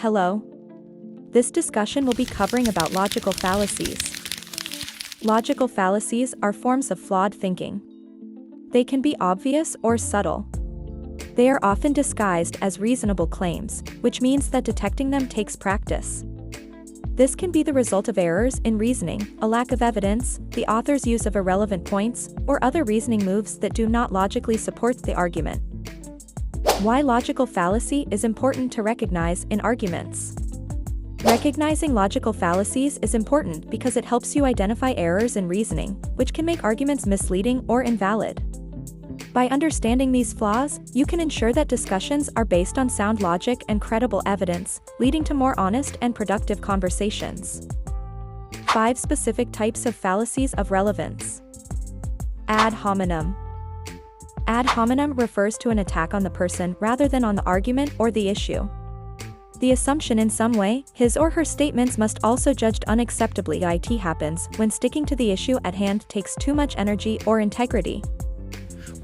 Hello. This discussion will be covering about logical fallacies. Logical fallacies are forms of flawed thinking. They can be obvious or subtle. They are often disguised as reasonable claims, which means that detecting them takes practice. This can be the result of errors in reasoning, a lack of evidence, the author's use of irrelevant points, or other reasoning moves that do not logically support the argument. Why logical fallacy is important to recognize in arguments. Recognizing logical fallacies is important because it helps you identify errors in reasoning, which can make arguments misleading or invalid. By understanding these flaws, you can ensure that discussions are based on sound logic and credible evidence, leading to more honest and productive conversations. 5 specific types of fallacies of relevance. Ad hominem. Ad hominem refers to an attack on the person rather than on the argument or the issue. The assumption in some way, his or her statements must also judged unacceptably. It happens when sticking to the issue at hand takes too much energy or integrity.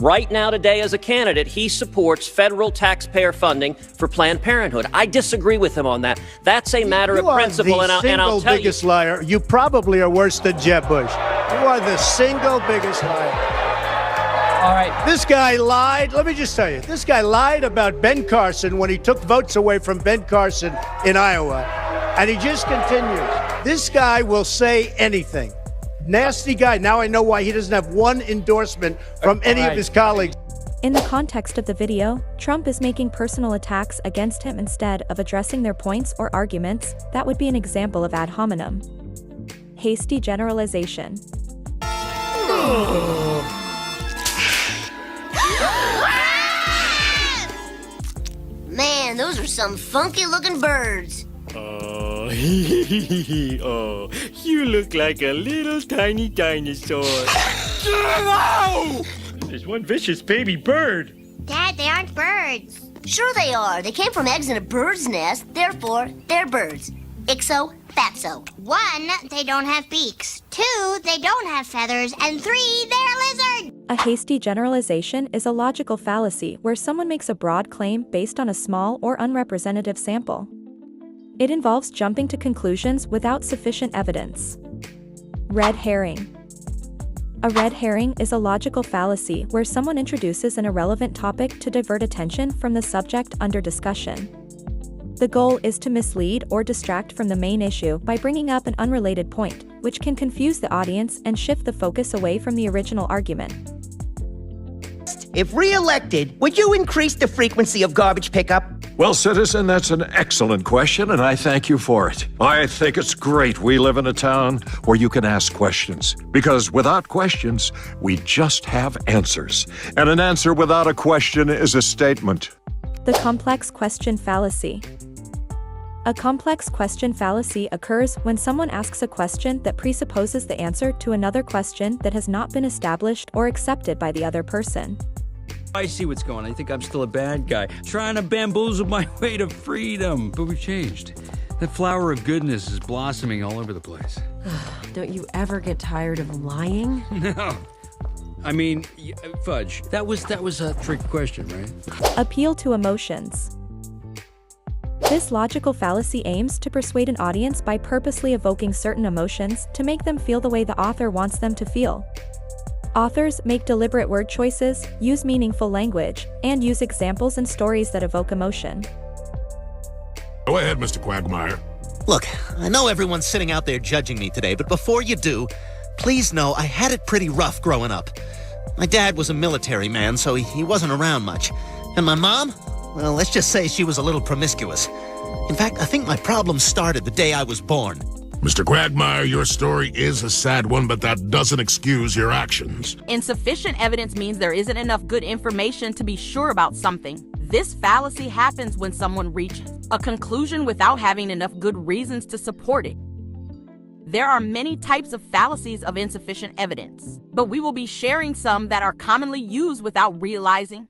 Right now today as a candidate, he supports federal taxpayer funding for Planned Parenthood. I disagree with him on that. That's a matter of principle, and I'll tell you. You are the single biggest liar. You probably are worse than Jeb Bush. You are the single biggest liar. All right. This guy lied. Let me just tell you, this guy lied about Ben Carson when he took votes away from Ben Carson in Iowa. And he just continues. This guy will say anything. Nasty guy. Now I know why he doesn't have one endorsement from any of his colleagues. In the context of the video, Trump is making personal attacks against him instead of addressing their points or arguments. That would be an example of ad hominem. Hasty generalization. Man, those are some funky-looking birds. Oh, oh, you look like a little tiny dinosaur. There's one vicious baby bird. Dad, they aren't birds. Sure they are. They came from eggs in a bird's nest, therefore, they're birds. Ixo, fatso. 1, they don't have beaks. 2, they don't have feathers. And 3, they're lizards. A hasty generalization is a logical fallacy where someone makes a broad claim based on a small or unrepresentative sample. It involves jumping to conclusions without sufficient evidence. Red herring. A red herring is a logical fallacy where someone introduces an irrelevant topic to divert attention from the subject under discussion. The goal is to mislead or distract from the main issue by bringing up an unrelated point, which can confuse the audience and shift the focus away from the original argument. If re-elected, would you increase the frequency of garbage pickup? Well, citizen, that's an excellent question, and I thank you for it. I think it's great we live in a town where you can ask questions, because without questions, we just have answers. And an answer without a question is a statement. The complex question fallacy. A complex question fallacy occurs when someone asks a question that presupposes the answer to another question that has not been established or accepted by the other person. I see what's going on. I think I'm still a bad guy, trying to bamboozle my way to freedom. But we've changed. The flower of goodness is blossoming all over the place. Don't you ever get tired of lying? No. I mean, fudge. That was a trick question, right? Appeal to emotions. This logical fallacy aims to persuade an audience by purposely evoking certain emotions to make them feel the way the author wants them to feel. Authors make deliberate word choices, use meaningful language, and use examples and stories that evoke emotion. Go ahead, Mr. Quagmire. Look, I know everyone's sitting out there judging me today, but before you do, please know I had it pretty rough growing up. My dad was a military man, so he wasn't around much. And my mom? Well, let's just say she was a little promiscuous. In fact, I think my problem started the day I was born. Mr. Quagmire, your story is a sad one, but that doesn't excuse your actions. Insufficient evidence means there isn't enough good information to be sure about something. This fallacy happens when someone reaches a conclusion without having enough good reasons to support it. There are many types of fallacies of insufficient evidence, but we will be sharing some that are commonly used without realizing.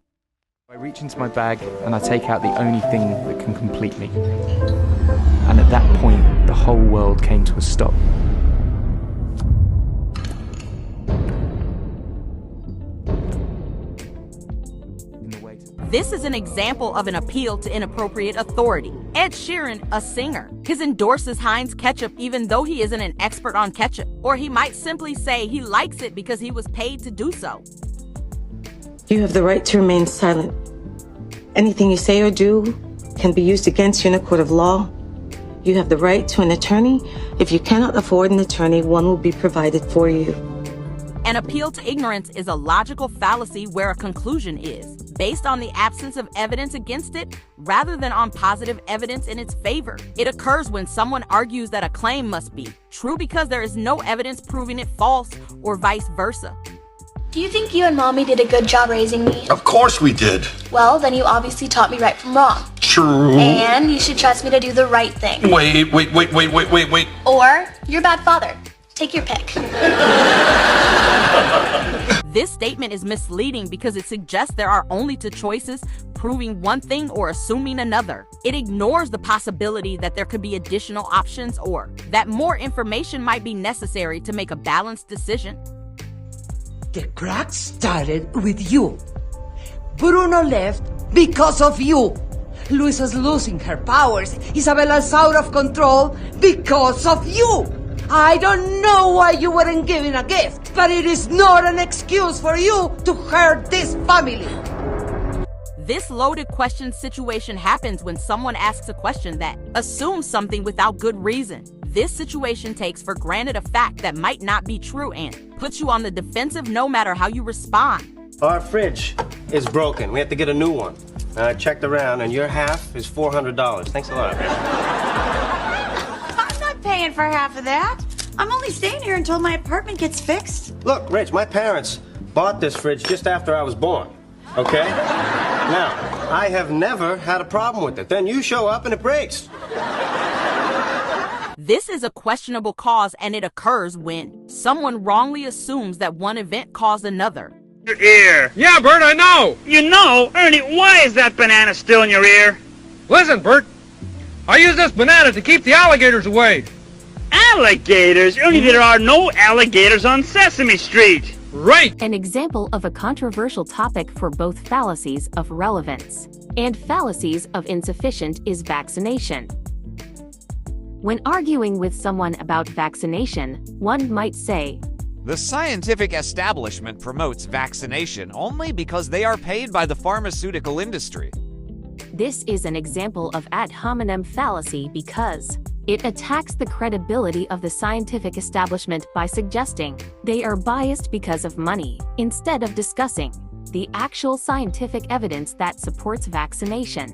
I reach into my bag and I take out the only thing that can complete me. And at that point, the whole world came to a stop. This is an example of an appeal to inappropriate authority. Ed Sheeran, a singer, endorses Heinz ketchup even though he isn't an expert on ketchup. Or he might simply say he likes it because he was paid to do so. You have the right to remain silent. Anything you say or do can be used against you in a court of law. You have the right to an attorney. If you cannot afford an attorney, one will be provided for you. An appeal to ignorance is a logical fallacy where a conclusion is based on the absence of evidence against it rather than on positive evidence in its favor. It occurs when someone argues that a claim must be true because there is no evidence proving it false or vice versa. Do you think you and Mommy did a good job raising me? Of course we did. Well, then you obviously taught me right from wrong. True. And you should trust me to do the right thing. Wait. Or you're a bad father. Take your pick. This statement is misleading because it suggests there are only two choices, proving one thing or assuming another. It ignores the possibility that there could be additional options or that more information might be necessary to make a balanced decision. The crack started with you. Bruno left because of you. Luisa's losing her powers. Isabella's out of control because of you. I don't know why you weren't given a gift, but it is not an excuse for you to hurt this family. This loaded question situation happens when someone asks a question that assumes something without good reason. This situation takes for granted a fact that might not be true and puts you on the defensive no matter how you respond. Our fridge is broken. We have to get a new one. I checked around and your half is $400. Thanks a lot. I'm not paying for half of that. I'm only staying here until my apartment gets fixed. Look, Rich, my parents bought this fridge just after I was born. Okay? Now, I have never had a problem with it. Then you show up and it breaks. This is a questionable cause, and it occurs when someone wrongly assumes that one event caused another. Your ear. Yeah, Bert, I know. You know? Ernie, why is that banana still in your ear? Listen, Bert. I use this banana to keep the alligators away. Alligators? Ernie, there are no alligators on Sesame Street. Right. An example of a controversial topic for both fallacies of relevance and fallacies of insufficient is vaccination. When arguing with someone about vaccination, one might say, "The scientific establishment promotes vaccination only because they are paid by the pharmaceutical industry." This is an example of ad hominem fallacy because it attacks the credibility of the scientific establishment by suggesting they are biased because of money, instead of discussing the actual scientific evidence that supports vaccination.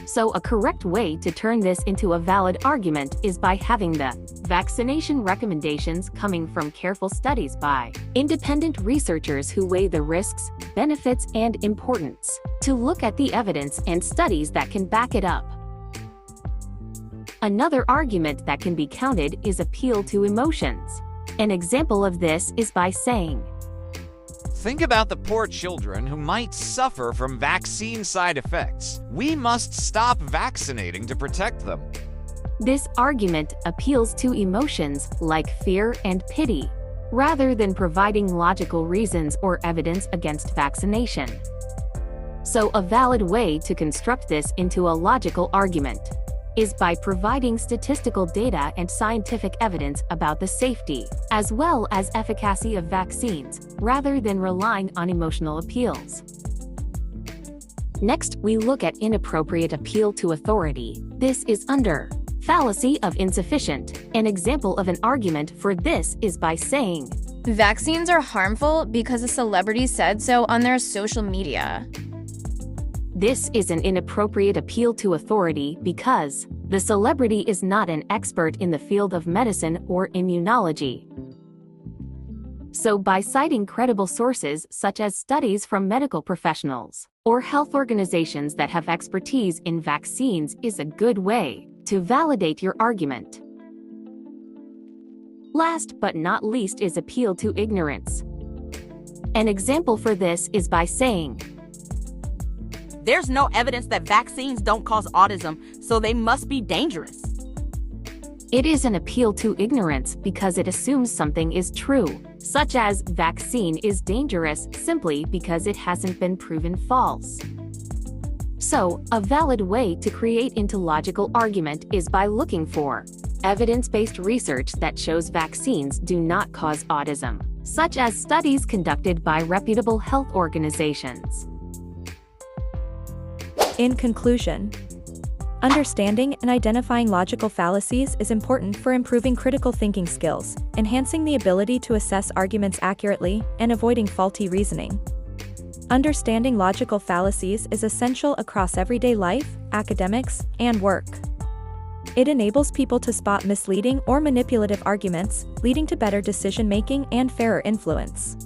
So a correct way to turn this into a valid argument is by having the vaccination recommendations coming from careful studies by independent researchers who weigh the risks, benefits, and importance to look at the evidence and studies that can back it up. Another argument that can be counted is appeal to emotions. An example of this is by saying, Think about the poor children who might suffer from vaccine side effects. We must stop vaccinating to protect them. This argument appeals to emotions like fear and pity, rather than providing logical reasons or evidence against vaccination. So a valid way to construct this into a logical argument is by providing statistical data and scientific evidence about the safety, as well as efficacy of vaccines, rather than relying on emotional appeals. Next, we look at inappropriate appeal to authority. This is under fallacy of insufficient. An example of an argument for this is by saying, vaccines are harmful because a celebrity said so on their social media. This is an inappropriate appeal to authority because the celebrity is not an expert in the field of medicine or immunology. So by citing credible sources such as studies from medical professionals or health organizations that have expertise in vaccines is a good way to validate your argument. Last but not least is appeal to ignorance. An example for this is by saying, there's no evidence that vaccines don't cause autism, so they must be dangerous. It is an appeal to ignorance because it assumes something is true, such as vaccine is dangerous simply because it hasn't been proven false. So, a valid way to create into logical argument is by looking for evidence-based research that shows vaccines do not cause autism, such as studies conducted by reputable health organizations. In conclusion, understanding and identifying logical fallacies is important for improving critical thinking skills, enhancing the ability to assess arguments accurately, and avoiding faulty reasoning. Understanding logical fallacies is essential across everyday life, academics, and work. It enables people to spot misleading or manipulative arguments, leading to better decision-making and fairer influence.